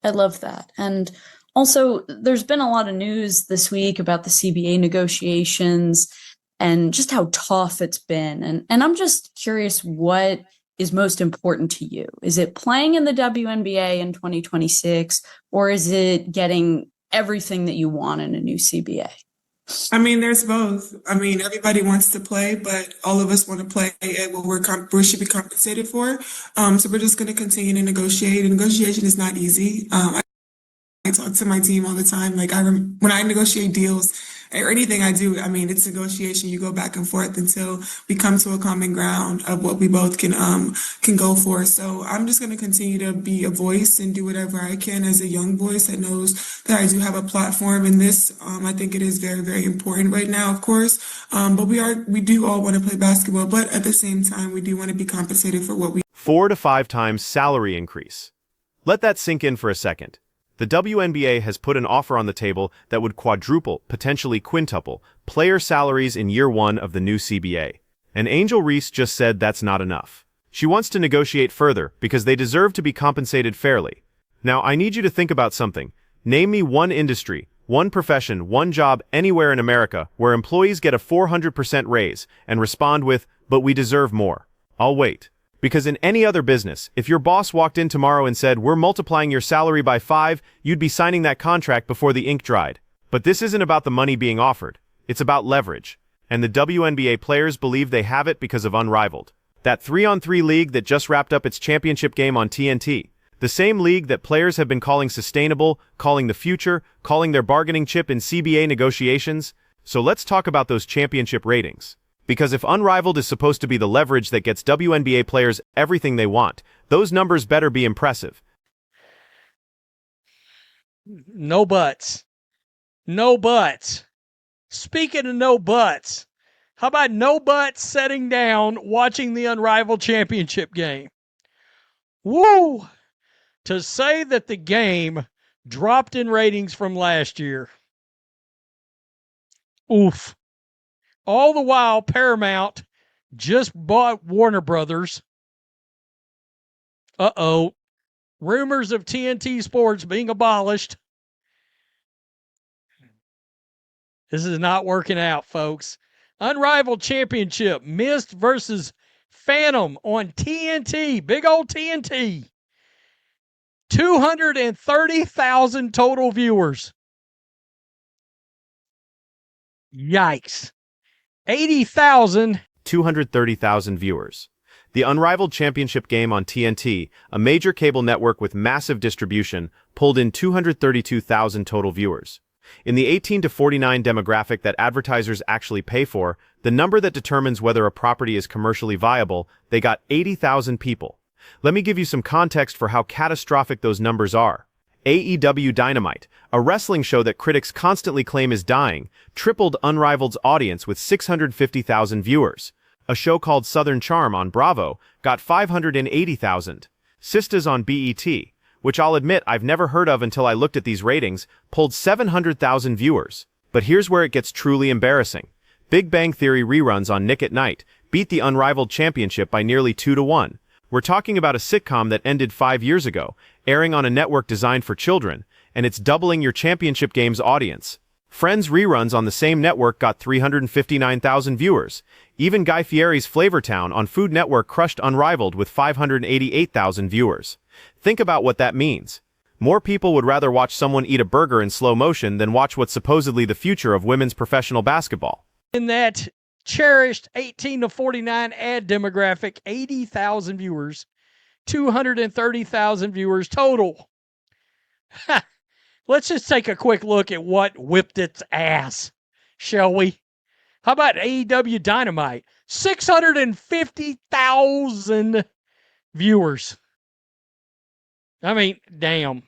I love that. And also, there's been a lot of news this week about the CBA negotiations and just how tough it's been. And I'm just curious what is most important to you. Is it playing in the WNBA in 2026, or is it getting everything that you want in a new CBA? I mean, there's both. I mean, everybody wants to play, but all of us want to play at what we should be compensated for. So we're just going to continue to negotiate. And negotiation is not easy. I talk to my team all the time. When I negotiate deals or anything I do, I mean, it's negotiation. You go back and forth until we come to a common ground of what we both can go for. So I'm just going to continue to be a voice and do whatever I can as a young voice that knows that I do have a platform in this. I think it is very, very important right now, of course. But we do all want to play basketball, but at the same time, we do want to be compensated for what we. 4 to 5 times salary increase. Let that sink in for a second. The WNBA has put an offer on the table that would quadruple, potentially quintuple, player salaries in year one of the new CBA. And Angel Reese just said that's not enough. She wants to negotiate further because they deserve to be compensated fairly. Now, I need you to think about something. Name me one industry, one profession, one job anywhere in America where employees get a 400% raise and respond with, "But we deserve more." I'll wait. Because in any other business, if your boss walked in tomorrow and said, "We're multiplying your salary by 5, you'd be signing that contract before the ink dried. But this isn't about the money being offered. It's about leverage. And the WNBA players believe they have it because of Unrivaled. That 3-on-3 league that just wrapped up its championship game on TNT. The same league that players have been calling sustainable, calling the future, calling their bargaining chip in CBA negotiations. So let's talk about those championship ratings. Because if Unrivaled is supposed to be the leverage that gets WNBA players everything they want, those numbers better be impressive. No buts. No buts. Speaking of no buts, how about no buts sitting down watching the Unrivaled championship game? Woo! To say that the game dropped in ratings from last year. Oof. All the while, Paramount just bought Warner Brothers. Uh-oh. Rumors of TNT Sports being abolished. This is not working out, folks. Unrivaled championship. Mist versus Phantom on TNT. Big old TNT. 230,000 total viewers. Yikes. 80,000. 230,000 viewers. The Unrivaled championship game on TNT, a major cable network with massive distribution, pulled in 232,000 total viewers. In the 18 to 49 demographic that advertisers actually pay for, the number that determines whether a property is commercially viable, they got 80,000 people. Let me give you some context for how catastrophic those numbers are. AEW Dynamite, a wrestling show that critics constantly claim is dying, tripled Unrivaled's audience with 650,000 viewers. A show called Southern Charm on Bravo got 580,000. Sistas on BET, which I'll admit I've never heard of until I looked at these ratings, pulled 700,000 viewers. But here's where it gets truly embarrassing. Big Bang Theory reruns on Nick at Night beat the Unrivaled championship by nearly 2-1. We're talking about a sitcom that ended 5 years ago, airing on a network designed for children, and it's doubling your championship game's audience. Friends reruns on the same network got 359,000 viewers. Even Guy Fieri's Flavortown on Food Network crushed Unrivaled with 588,000 viewers. Think about what that means. More people would rather watch someone eat a burger in slow motion than watch what's supposedly the future of women's professional basketball. In that cherished 18 to 49 ad demographic, 80,000 viewers, 230,000 viewers total. Let's just take a quick look at what whipped its ass, shall we? How about AEW Dynamite? 650,000 viewers. I mean, damn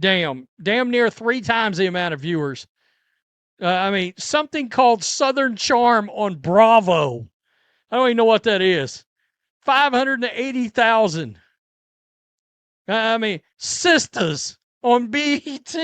near 3 times the amount of viewers. Something called Southern Charm on Bravo. I don't even know what that is. 580,000. Sisters on BET.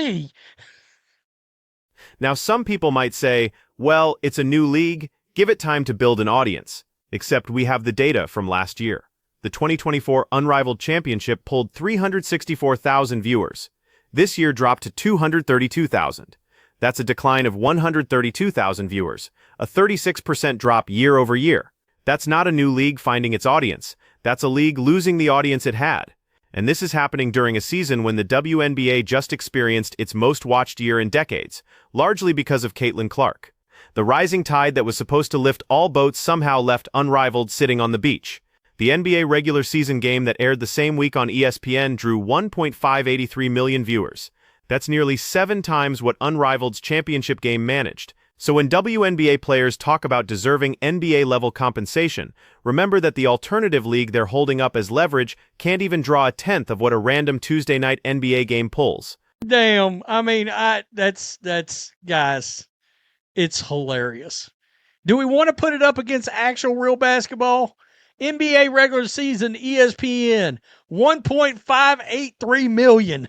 Now, some people might say, well, it's a new league, give it time to build an audience. Except we have the data from last year. The 2024 Unrivaled Championship pulled 364,000 viewers. this year dropped to 232,000. That's a decline of 132,000 viewers, a 36% drop year over year. That's not a new league finding its audience. That's a league losing the audience it had. And this is happening during a season when the WNBA just experienced its most watched year in decades, largely because of Caitlin Clark. The rising tide that was supposed to lift all boats somehow left Unrivaled sitting on the beach. The NBA regular season game that aired the same week on ESPN drew 1.583 million viewers. That's nearly 7 times what Unrivaled's championship game managed. So when WNBA players talk about deserving NBA-level compensation, remember that the alternative league they're holding up as leverage can't even draw a tenth of what a random Tuesday night NBA game pulls. Damn. I mean, that's guys, it's hilarious. Do we want to put it up against actual real basketball? NBA regular season ESPN, 1.583 million.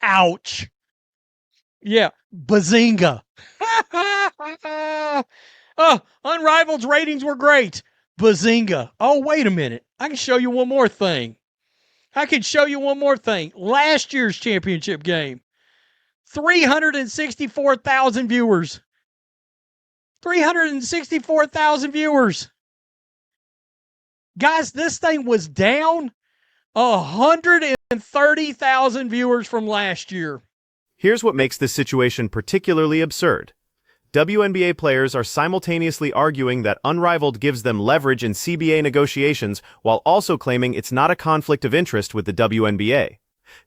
Ouch. Yeah, bazinga. Unrivaled's ratings were great. Bazinga. Oh, wait a minute. I can show you one more thing. Last year's championship game, 364,000 viewers. 364,000 viewers. Guys, this thing was down 130,000 viewers from last year. Here's what makes this situation particularly absurd. WNBA players are simultaneously arguing that Unrivaled gives them leverage in CBA negotiations while also claiming it's not a conflict of interest with the WNBA.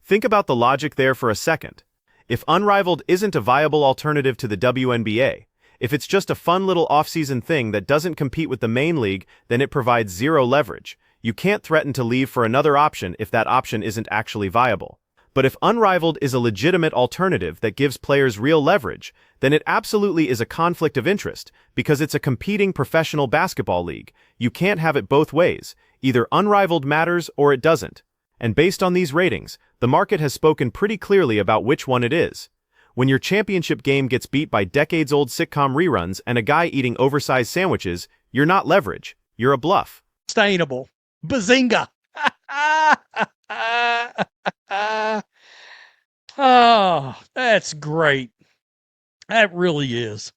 Think about the logic there for a second. If Unrivaled isn't a viable alternative to the WNBA, if it's just a fun little off-season thing that doesn't compete with the main league, then it provides zero leverage. You can't threaten to leave for another option if that option isn't actually viable. But if Unrivaled is a legitimate alternative that gives players real leverage, then it absolutely is a conflict of interest because it's a competing professional basketball league. You can't have it both ways. Either Unrivaled matters or it doesn't. And based on these ratings, the market has spoken pretty clearly about which one it is. When your championship game gets beat by decades-old sitcom reruns and a guy eating oversized sandwiches, you're not leverage. You're a bluff. Sustainable. Bazinga. Oh, that's great. That really is.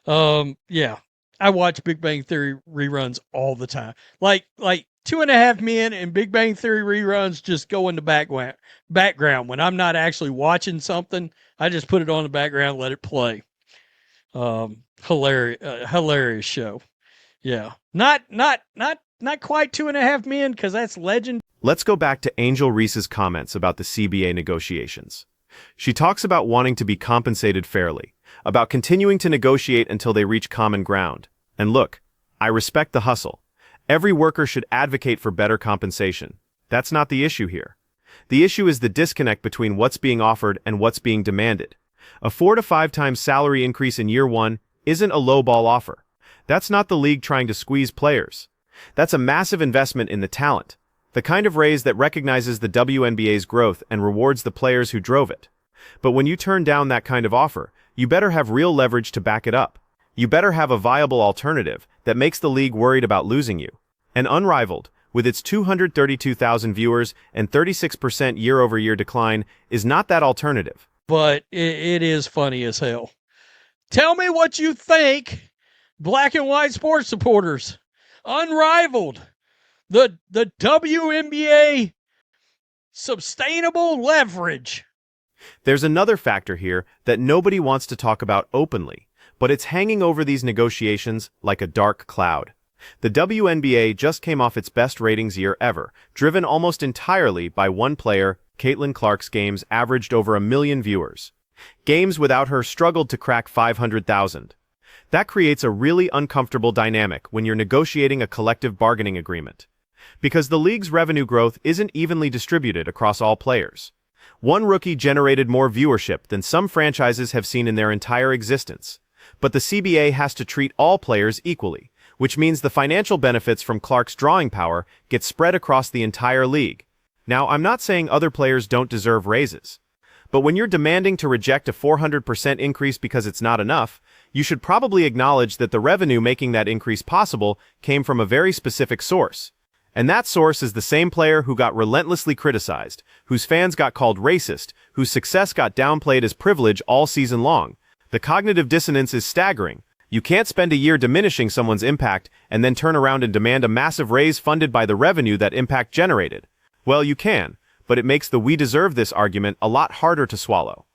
Yeah, I watch Big Bang Theory reruns all the time. Like 2.5 Men and Big Bang Theory reruns just go in the background. When I'm not actually watching something, I just put it on the background and let it play. Hilarious show. Yeah. Not quite 2.5 Men because that's legend. Let's go back to Angel Reese's comments about the CBA negotiations. She talks about wanting to be compensated fairly, about continuing to negotiate until they reach common ground. And look, I respect the hustle. Every worker should advocate for better compensation. That's not the issue here. The issue is the disconnect between what's being offered and what's being demanded. A 4 to 5 times salary increase in year one isn't a lowball offer. That's not the league trying to squeeze players. That's a massive investment in the talent. The kind of raise that recognizes the WNBA's growth and rewards the players who drove it. But when you turn down that kind of offer, you better have real leverage to back it up. You better have a viable alternative that makes the league worried about losing you. And Unrivaled, with its 232,000 viewers and 36% year-over-year decline, is not that alternative. But it is funny as hell. Tell me what you think, black and white sports supporters. Unrivaled. The WNBA sustainable leverage. There's another factor here that nobody wants to talk about openly, but it's hanging over these negotiations like a dark cloud. The WNBA just came off its best ratings year ever, driven almost entirely by one player. Caitlin Clark's games averaged over 1 million viewers. Games without her struggled to crack 500,000. That creates a really uncomfortable dynamic when you're negotiating a collective bargaining agreement. Because the league's revenue growth isn't evenly distributed across all players. One rookie generated more viewership than some franchises have seen in their entire existence. But the CBA has to treat all players equally, which means the financial benefits from Clark's drawing power get spread across the entire league. Now, I'm not saying other players don't deserve raises. But when you're demanding to reject a 400% increase because it's not enough, you should probably acknowledge that the revenue making that increase possible came from a very specific source. And that source is the same player who got relentlessly criticized, whose fans got called racist, whose success got downplayed as privilege all season long. The cognitive dissonance is staggering. You can't spend a year diminishing someone's impact and then turn around and demand a massive raise funded by the revenue that impact generated. Well, you can, but it makes the "we deserve this" argument a lot harder to swallow.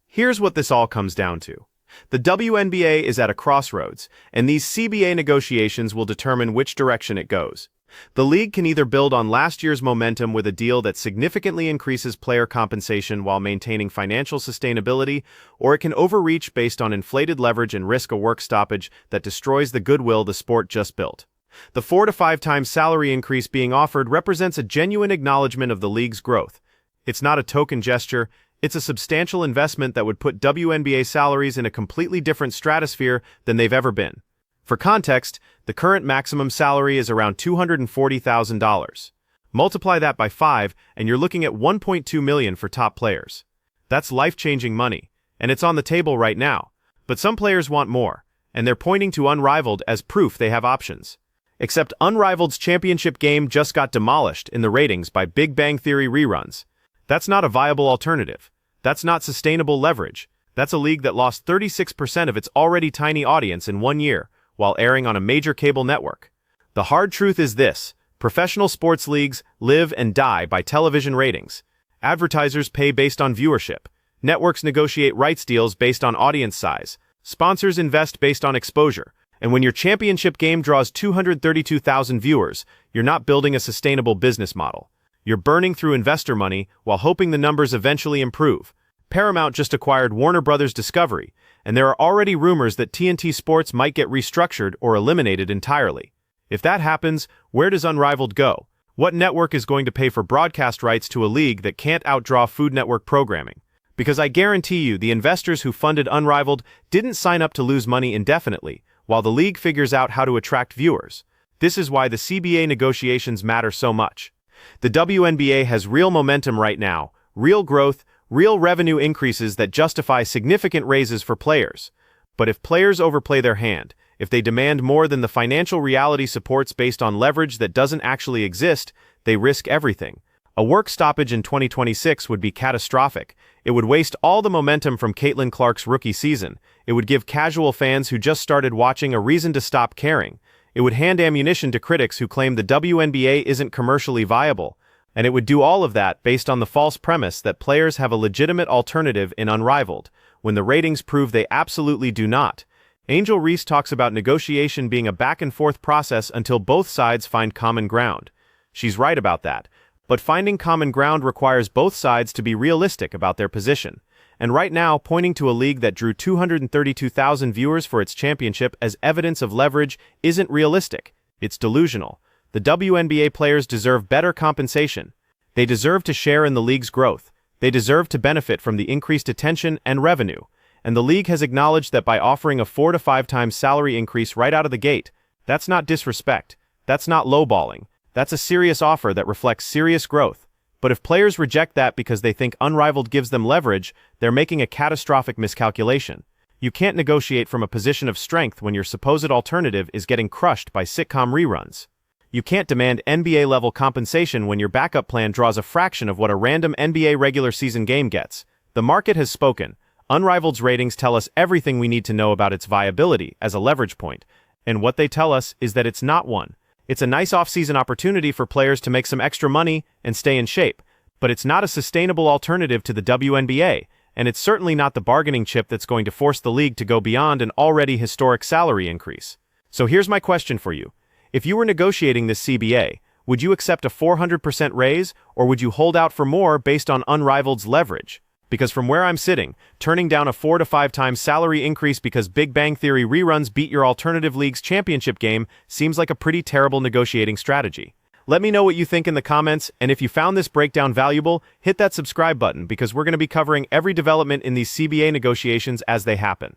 Here's what this all comes down to. The WNBA is at a crossroads, and these CBA negotiations will determine which direction it goes. The league can either build on last year's momentum with a deal that significantly increases player compensation while maintaining financial sustainability, or it can overreach based on inflated leverage and risk a work stoppage that destroys the goodwill the sport just built. The 4 to 5 times salary increase being offered represents a genuine acknowledgement of the league's growth. It's not a token gesture, it's a substantial investment that would put WNBA salaries in a completely different stratosphere than they've ever been. For context, the current maximum salary is around $240,000. Multiply that by 5, and you're looking at $1.2 million for top players. That's life-changing money, and it's on the table right now. But some players want more, and they're pointing to Unrivaled as proof they have options. Except Unrivaled's championship game just got demolished in the ratings by Big Bang Theory reruns. That's not a viable alternative. That's not sustainable leverage. That's a league that lost 36% of its already tiny audience in 1 year, while airing on a major cable network. The hard truth is this: professional sports leagues live and die by television ratings. Advertisers pay based on viewership. Networks negotiate rights deals based on audience size. Sponsors invest based on exposure. And when your championship game draws 232,000 viewers, you're not building a sustainable business model. You're burning through investor money while hoping the numbers eventually improve. Paramount just acquired Warner Bros. Discovery, and there are already rumors that TNT Sports might get restructured or eliminated entirely. If that happens, where does Unrivaled go? What network is going to pay for broadcast rights to a league that can't outdraw Food Network programming? Because I guarantee you the investors who funded Unrivaled didn't sign up to lose money indefinitely, while the league figures out how to attract viewers. This is why the CBA negotiations matter so much. The WNBA has real momentum right now, real growth, real revenue increases that justify significant raises for players. But if players overplay their hand, if they demand more than the financial reality supports based on leverage that doesn't actually exist, they risk everything. A work stoppage in 2026 would be catastrophic. It would waste all the momentum from Caitlin Clark's rookie season. It would give casual fans who just started watching a reason to stop caring. It would hand ammunition to critics who claim the WNBA isn't commercially viable. And it would do all of that based on the false premise that players have a legitimate alternative in Unrivaled, when the ratings prove they absolutely do not. Angel Reese talks about negotiation being a back-and-forth process until both sides find common ground. She's right about that. But finding common ground requires both sides to be realistic about their position. And right now, pointing to a league that drew 232,000 viewers for its championship as evidence of leverage isn't realistic. It's delusional. The WNBA players deserve better compensation. They deserve to share in the league's growth. They deserve to benefit from the increased attention and revenue. And the league has acknowledged that by offering a 4 to 5 times salary increase right out of the gate, that's not disrespect. That's not lowballing. That's a serious offer that reflects serious growth. But if players reject that because they think Unrivaled gives them leverage, they're making a catastrophic miscalculation. You can't negotiate from a position of strength when your supposed alternative is getting crushed by sitcom reruns. You can't demand NBA-level compensation when your backup plan draws a fraction of what a random NBA regular season game gets. The market has spoken. Unrivaled's ratings tell us everything we need to know about its viability as a leverage point, and what they tell us is that it's not one. It's a nice off-season opportunity for players to make some extra money and stay in shape, but it's not a sustainable alternative to the WNBA, and it's certainly not the bargaining chip that's going to force the league to go beyond an already historic salary increase. So here's my question for you. If you were negotiating this CBA, would you accept a 400% raise, or would you hold out for more based on Unrivaled's leverage? Because from where I'm sitting, turning down a 4 to 5 times salary increase because Big Bang Theory reruns beat your alternative league's championship game seems like a pretty terrible negotiating strategy. Let me know what you think in the comments, and if you found this breakdown valuable, hit that subscribe button because we're going to be covering every development in these CBA negotiations as they happen.